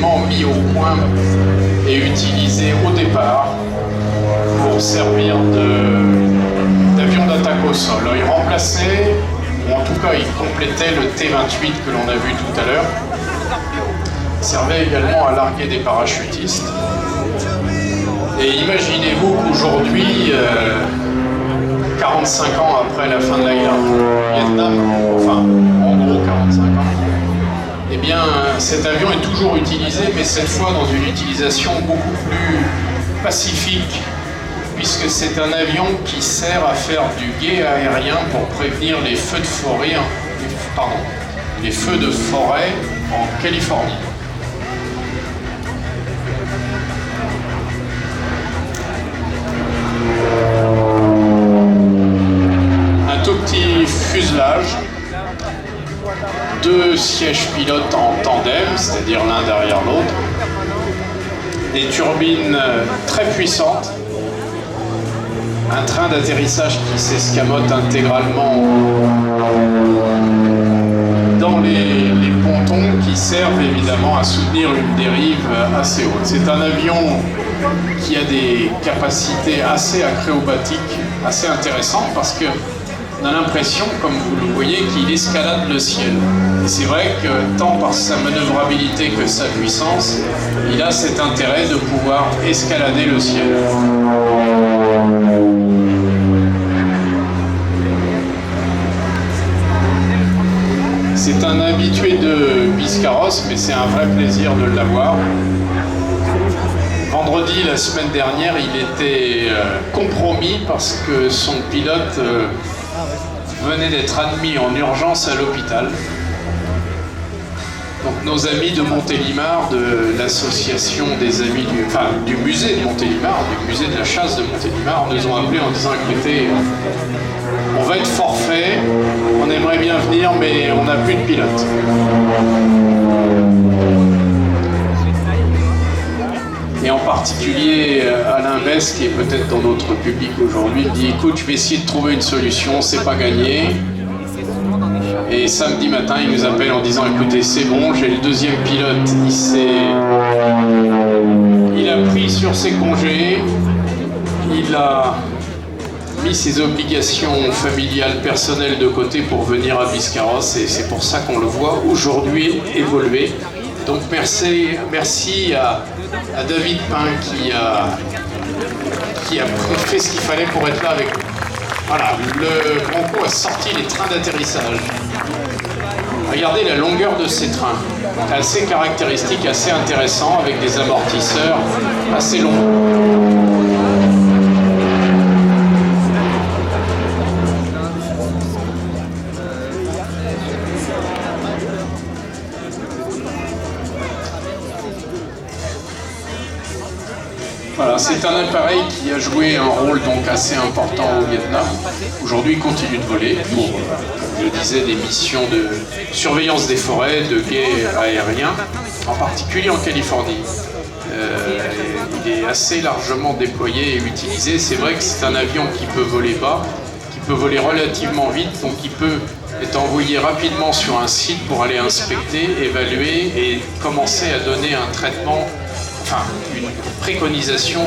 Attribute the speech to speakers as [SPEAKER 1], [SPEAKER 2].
[SPEAKER 1] vraiment mis au point et utilisé au départ pour servir d'avion d'attaque au sol. Il remplaçait, ou en tout cas il complétait le T-28 que l'on a vu tout à l'heure. Il servait également à larguer des parachutistes. Et imaginez-vous qu'aujourd'hui, 45 ans après la fin de la guerre du Vietnam, enfin en gros 45 ans, eh bien cet avion est toujours utilisé, mais cette fois dans une utilisation beaucoup plus pacifique, puisque c'est un avion qui sert à faire du guet aérien pour prévenir les feux de forêt, les feux de forêt en Californie. Un tout petit fuselage, 2 sièges pilotes en tandem, c'est-à-dire l'un derrière l'autre, des turbines très puissantes, un train d'atterrissage qui s'escamote intégralement dans les pontons qui servent évidemment à soutenir une dérive assez haute. C'est un avion qui a des capacités assez acrobatiques, assez intéressantes, parce que on a l'impression, comme vous le voyez, qu'il escalade le ciel. Et c'est vrai que tant par sa manœuvrabilité que sa puissance, il a cet intérêt de pouvoir escalader le ciel. C'est un habitué de Biscarrosse, mais c'est un vrai plaisir de l'avoir. Vendredi, la semaine dernière, il était compromis parce que son pilote venait d'être admis en urgence à l'hôpital. Donc nos amis de Montélimar, de l'association des amis du musée de Montélimar, du musée de la chasse de Montélimar, nous ont appelés en disant écoutez, on va être forfait, on aimerait bien venir, mais on n'a plus de pilote. Et en particulier Alain Bess, qui est peut-être dans notre public aujourd'hui, dit écoute, je vais essayer de trouver une solution, c'est pas gagné. Et samedi matin, il nous appelle en disant écoutez, c'est bon, j'ai le deuxième pilote, il a pris sur ses congés, il a mis ses obligations familiales, personnelles de côté pour venir à Biscarrosse, et c'est pour ça qu'on le voit aujourd'hui évoluer. Donc merci à David Pin qui a fait ce qu'il fallait pour être là avec nous. Voilà, le Bronco a sorti les trains d'atterrissage. Regardez la longueur de ces trains, assez caractéristique, assez intéressant, avec des amortisseurs assez longs. Voilà, c'est un appareil qui a joué un rôle donc assez important au Vietnam. Aujourd'hui, il continue de voler pour, je le disais, des missions de surveillance des forêts, de guet aérien, en particulier en Californie. Il est assez largement déployé et utilisé. C'est vrai que c'est un avion qui peut voler bas, qui peut voler relativement vite, donc il peut être envoyé rapidement sur un site pour aller inspecter, évaluer et commencer à donner un traitement, enfin une préconisation